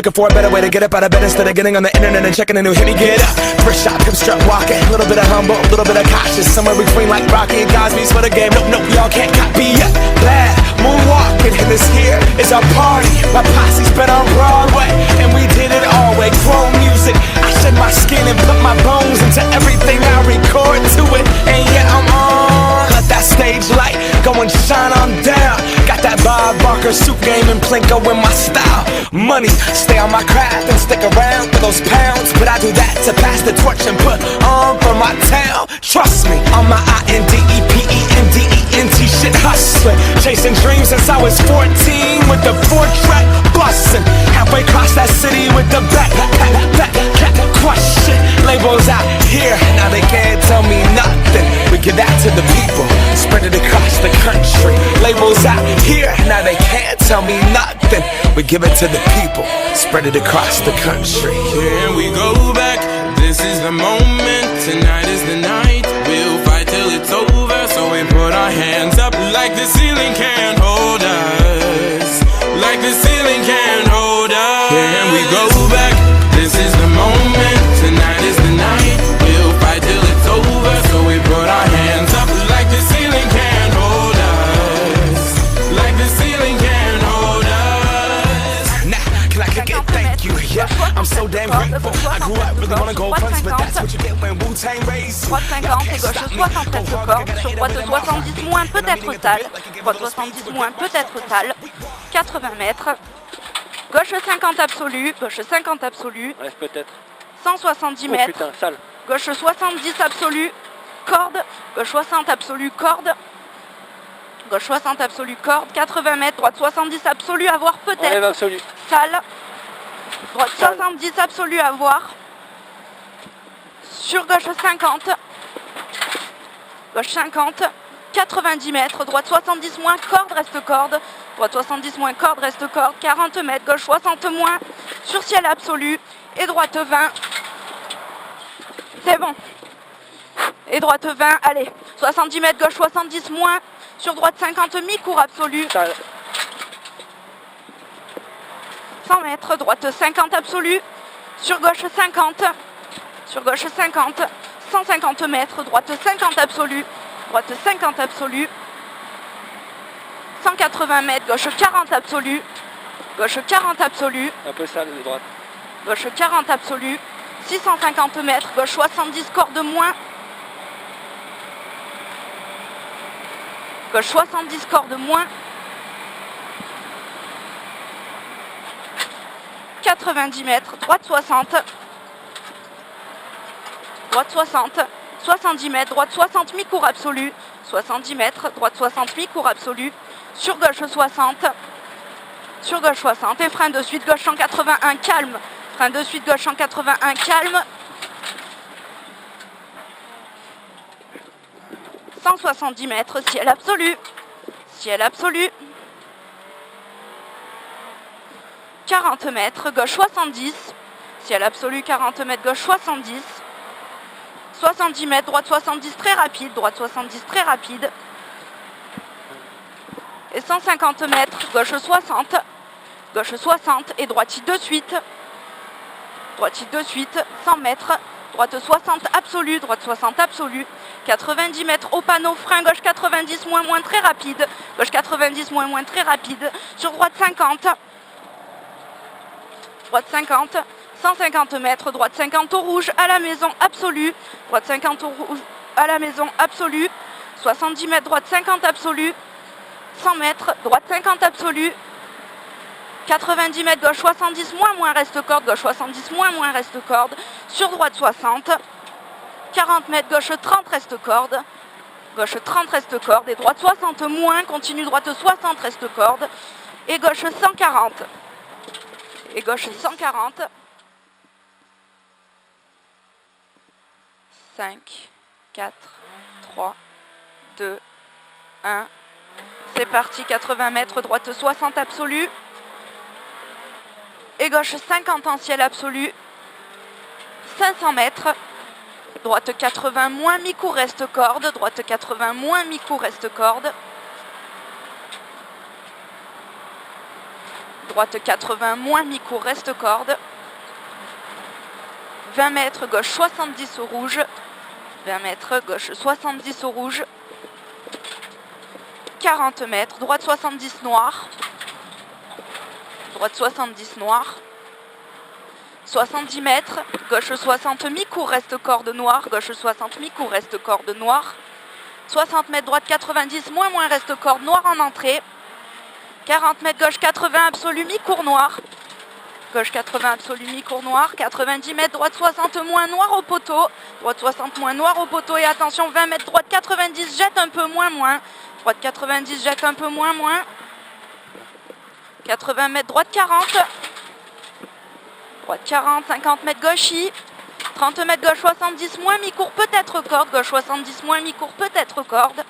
looking for a better way to get up out of bed instead of getting on the internet and checking a new hit. Me get up, first shot, hip strut walking, a little bit of humble, a little bit of cautious, somewhere between like Rocky and Cosby's for the game. Nope, y'all can't copy yet. Glad moonwalking, and this here is our party. My posse's been on Broadway, and we did it all way. Grown music, I shed my skin and put my bones into everything I record to it. And yeah, I'm on. Let that stage light go and shine on down. Got that Bob Barker suit game and Plinko in my style. Money, stay on my craft and stick around for those pounds. But I do that to pass the torch and put on for my town. Trust me, on my INDEPENDENT shit hustling. Chasing dreams since I was 14 with the 4-track bustin'. Halfway across that city with the back crush shit. Labels out here, now they can't tell me nothing. We give that to the people, spread it across the country. Labels out here, now they can't tell me nothing. We give it to the people, spread it across the country. Here we go back, this is the moment, tonight is the night. We'll fight till it's over, so we put our hands up like the ceiling can't hold us. Like the ceiling can't hold us. Here we go back, this is the moment, tonight is the night. We'll fight till it's over, so we put our hands up like the ceiling can't hold us. Like the ceiling can't hold us. Nah, can I kick it? Thank you. Yeah, I'm so damn grateful. I grew up really wanna go punch, but that's what you get when Wu-Tang raised. Droite 50 et gauche 73 cordes, sur droite 70 moins peut-être tal, droite 70 moins peut-être tal, 80 mètres, gauche 50 absolu, gauche 50 absolu, Reste peut-être. 170 mètres, Putain, sale. gauche 70 absolu, corde, gauche 60 absolu, corde, gauche 60 absolu, corde, 80 mètres, droite 70 absolu, à voir Enlève peut-être, absolu. salle, droite Salle. 70 absolu, à voir, sur gauche 50, gauche 50, 90 mètres, droite 70 moins, corde, reste corde, droite 70 moins, corde, reste corde, 40 mètres, gauche 60 moins, sur ciel absolu, et droite 20, c'est bon, et droite 20, allez, 70 mètres, gauche 70 moins, sur droite 50, mi-cours absolu, Sale. 100 mètres, droite 50 absolu, sur gauche 50, 150 mètres, droite 50 absolu, droite 50 absolu, 180 mètres, gauche 40 absolu, gauche 40 absolu, Un peu sale de droite. gauche 40 absolu, 650 mètres, gauche 70 corde moins, gauche 70 corde moins, 90 mètres, droite 60, 70 mètres, droite 60 mi-cours absolu, 70 mètres, droite 60 mi-cours absolu, sur gauche 60, et frein de suite gauche 181 calme, frein de suite gauche 181 calme, 170 mètres, ciel absolu, 40 mètres, gauche 70, ciel absolu, 40 mètres, gauche 70, 70 mètres, droite 70 très rapide, et 150 mètres, gauche 60, et droite de suite, 100 mètres, droite 60 absolu, 90 mètres au panneau, frein gauche 90 moins très rapide, gauche 90 moins très rapide, sur droite 50, 150 mètres, droite 50 au rouge, à la maison absolue, droite 50 au rouge, à la maison absolue, 70 mètres, droite 50 absolue, 100 mètres, droite 50 absolue, 90 mètres, gauche 70 moins reste corde, gauche 70 moins reste corde, sur droite 60, 40 mètres, gauche 30 reste corde, et droite 60 moins, continue droite 60 reste corde, et gauche 140. 5, 4, 3, 2, 1. C'est parti, 80 mètres, droite 60 absolu. Et gauche 50 en ciel absolu. 500 mètres. Droite 80 moins mi-cours reste corde. Droite 80 moins mi-cours reste corde. droite 80 moins mi-court, reste corde. 20 mètres, gauche 70 au rouge. 20 mètres, gauche 70 au rouge. 40 mètres, droite 70 noir. Droite 70 noir. 70 mètres, gauche 60 mi-court, reste corde noire. Gauche 60 mi-court, reste corde noire. 60 mètres, droite 90 moins reste corde noire en entrée. 40 mètres, gauche 80 absolu mi-court noir. Gauche 80 absolu mi-court noir. 90 mètres, droite 60 moins noir au poteau. Droite 60 moins noir au poteau. Et attention, 20 mètres, droite 90 jette un peu moins. Droite 90 jette un peu moins. 80 mètres, droite 40. Droite 40, 50 mètres gauchis. 30 mètres, gauche 70 moins mi-court, peut-être corde. Gauche 70 moins mi-court, peut-être corde.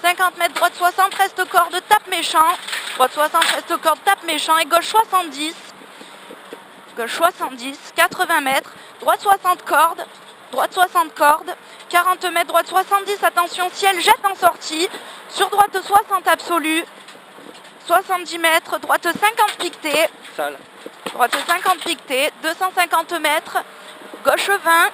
50 mètres, droite 60, reste corde, tape méchant. Droite 60, reste corde, tape méchant. Et gauche 70. Gauche 70, 80 mètres, droite 60 corde. Droite 60 corde. 40 mètres, droite 70, attention, ciel jette en sortie. Sur droite 60 absolu. 70 mètres, droite 50 piquetée. Sale. Droite 50 piquetée, 250 mètres, gauche 20.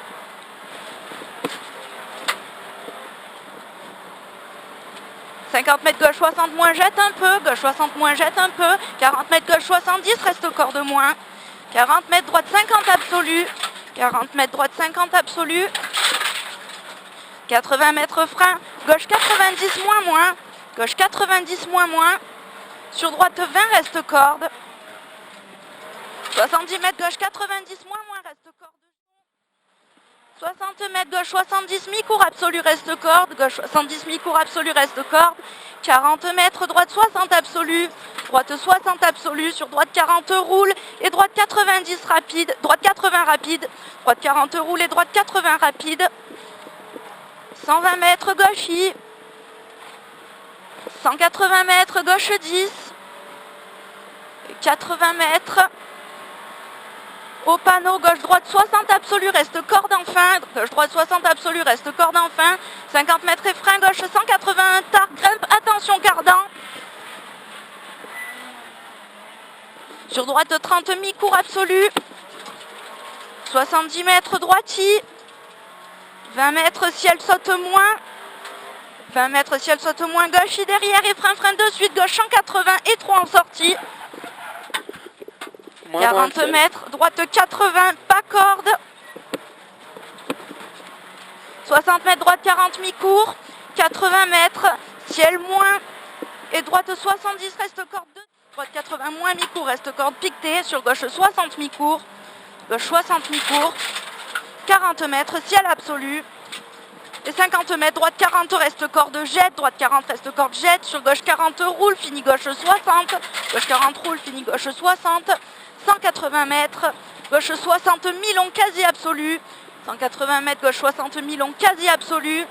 « 50 mètres, gauche 60 moins, jette un peu. Gauche 60 moins, jette un peu. 40 mètres, gauche 70, reste corde moins. 40 mètres, droite 50 absolu. 40 mètres, droite 50 absolu. 80 mètres, frein. Gauche 90 moins. Gauche 90 moins. Sur droite 20, reste corde. 70 mètres, gauche 90 moins, reste corde. 60 mètres, gauche 70, mi-court absolu, reste corde. Gauche 70, mi-court absolu, reste corde. 40 mètres, droite 60 absolu. Droite 60 absolu, sur droite 40 roule. Et droite 90 rapide. Droite 80 rapide. Droite 40 roule et droite 80 rapide. 120 mètres, gauchis. 180 mètres, gauche 10. 80 mètres. Au panneau, gauche-droite 60 absolu, reste corde en fin. Gauche-droite 60 absolu, reste corde en fin. 50 mètres et frein, gauche 181, tard, grimpe, attention cardan. Sur droite 30, mi-court absolu. 70 mètres, droiti. 20 mètres, ciel saute moins. 20 mètres, ciel saute moins, gauche derrière et frein de suite. Gauche 180 et 3 en sortie. 40 mètres, droite 80, pas corde. 60 mètres, droite 40, mi-court. 80 mètres, ciel moins. Et droite 70, reste corde 2. Droite 80 moins, mi-court, reste corde piquetée. Sur gauche 60, mi-court. Gauche 60, mi-court. 40 mètres, ciel absolu. Et 50 mètres, droite 40, reste corde, jette. Droite 40, reste corde, jette. Sur gauche 40, roule, finit gauche 60. Gauche 40, roule, finit gauche 60. 180 mètres, gauche 60, mi-long, quasi absolu. 180 mètres, gauche 60, mi-long, quasi absolu.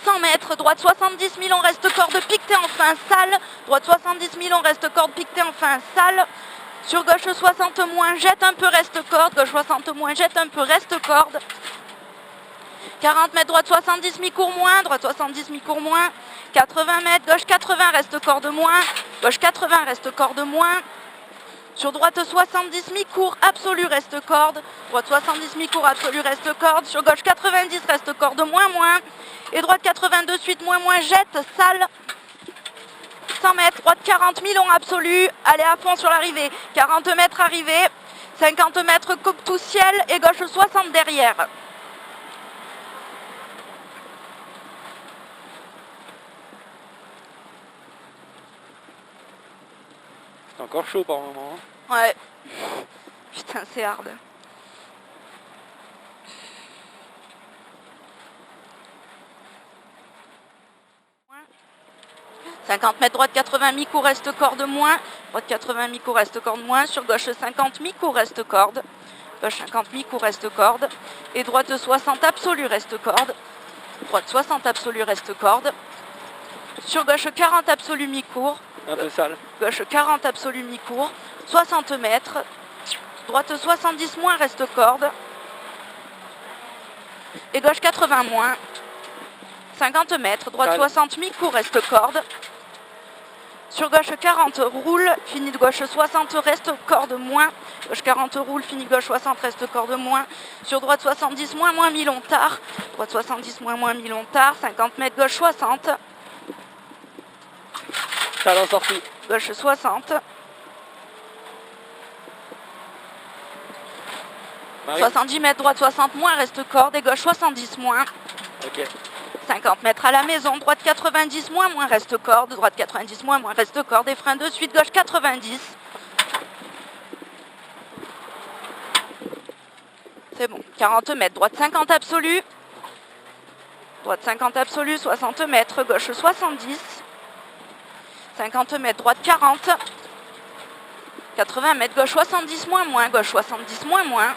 100 mètres, droite 70, mi-long, reste corde, piquetée en fin, sale. Droite 70, mi-long, reste corde, piquetée en fin, sale. Sur gauche 60 moins, jette un peu, reste corde. Gauche 60 moins, jette un peu, reste corde. 40 mètres, droite 70, mi-court moins. Droite 70, mi-court moins. 80 mètres, gauche 80, reste corde moins. Gauche 80, reste corde moins. Sur droite 70, mi-court, absolu, reste corde. Droite 70, mi-court, absolu, reste corde. Sur gauche 90, reste corde, moins. Et droite 82, suite, moins, jette, sale. 100 mètres, droite 40, mi-long, absolu. Allez à fond sur l'arrivée. 40 mètres, arrivée. 50 mètres, coupe tout ciel. Et gauche 60 derrière. C'est encore chaud par moment. Ouais. Putain, c'est hard. « 50 mètres, droite 80, mi-court, reste corde, moins. Droite 80, mi-court, reste corde, moins. Sur gauche 50, mi-court, reste corde. Gauche 50, mi-court, reste corde. Et droite 60, absolu, reste corde. Droite 60, absolu, reste corde. Sur gauche 40, absolu, mi-court. Un peu sale. Gauche 40, absolu, mi-court. 60 mètres. Droite 70, moins, reste corde. Et gauche 80, moins. 50 mètres. Droite 60, mi-court, reste corde. Sur gauche 40, roule, fini de gauche 60, reste corde moins. Gauche 40, roule, fini gauche 60, reste corde moins. Sur droite 70, moins 1000 on tard. Droite 70, moins 1000 on tard. 50 mètres, gauche 60. Talent sorti. Gauche 60. Marie. 70 mètres, droite 60, moins, reste corde. Et gauche 70, moins. Ok. 50 mètres à la maison, droite 90, moins, reste corde. Droite 90, moins, reste corde. Et frein de suite, gauche 90. C'est bon. 40 mètres, droite 50 absolue. Droite 50 absolue, 60 mètres, gauche 70. 50 mètres, droite 40. 80 mètres, gauche 70, moins, gauche 70, moins.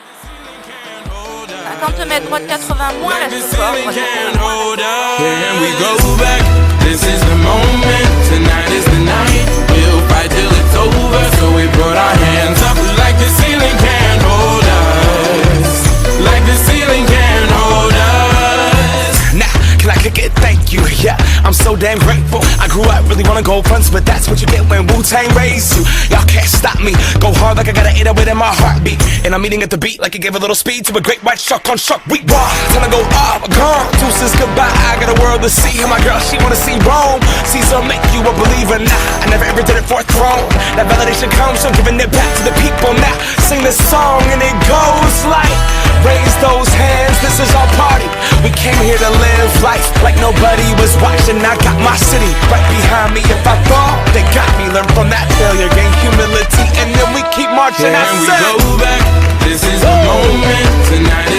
50 mètres, droite 80, moins, Like the reste corde. ceiling Droite 80, can't moins, hold reste us. Can we go back? This is the moment. Tonight is the night. We'll fight till it's over. So we put our hands up like the ceiling can't hold us. Like the ceiling can't hold us. Nah, can I kick it? Thank you, yeah, I'm so damn grateful. I grew up really wanna go fronts, but that's what you get when Wu-Tang raised you. Y'all can't stop me, go hard like I got an 808 in my heartbeat. And I'm eating at the beat like it gave a little speed to a great white shark on shark week. Raw, time to go up, gone, deuces goodbye. I got a world to see, and my girl, she wanna see Rome. Caesar make you a believer, nah, I never ever did it for a throne. That validation comes from giving it back to the people. Now, sing this song and it goes like, raise those hands, this is our party. We came here to live life like nobody was watching. I got my city right behind me. If I fall, they got me. Learn from that failure, gain humility, and then we keep marching. Can we go back? This is the moment. Tonight